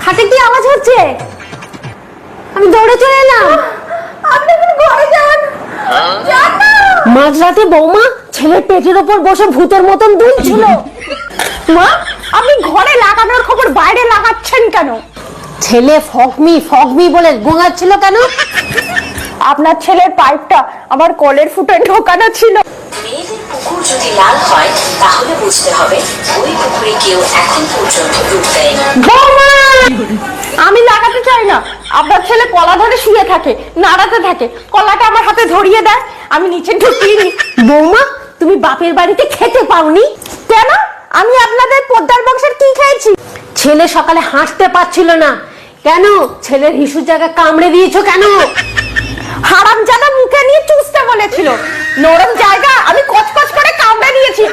খাটে কি আওয়াজ হচ্ছে? আমি দৌড়ে চলে এলাম। আপনি এখন ঘরে যান। যান না। মাঝরাতে বৌমা ছেলের পেটের ওপর বসে ভূতের মতন দুলছিল। মা, আপনি ঘরে লাগানোর খবর বাইরে লাগাচ্ছেন কেন? ছেলে ফগমি ফগমি বলে গোঙাচ্ছিল কেন? আপনার ছেলের পাইপটা আমার কলের ফুটে ঢোকানো ছিল। মেয়েদের পুকুর যদি লাল হয় তাহলে বুঝতে হবে ওই পুকুরে কেউ এখন পর্যন্ত ডুব দেয়নি। বৌমা, আমি লাগাতে চাই না। আপনার ছেলে কলা ধরে শুয়ে থাকে, নাড়াতে থাকে, কলাটা আমার হাতে ধরিয়ে দেয়, আমি নিচে ঢুকিয়ে নি। বৌমা, তুমি বাপের বাড়িতে খেতে পাওনি কেন? আমি আপনাদের পোদ্দার বংশের কি খেয়েছি? ছেলে সকালে হাঁটতে পারছিল না কেন? ছেলের হিসুর জায়গায় কামড়ে দিয়েছো কেন? হারামজাদা মুখে নিয়ে চুষতে বলেছিল, নরম জায়গা আমি কচকচ করে কামড়ে দিয়েছি।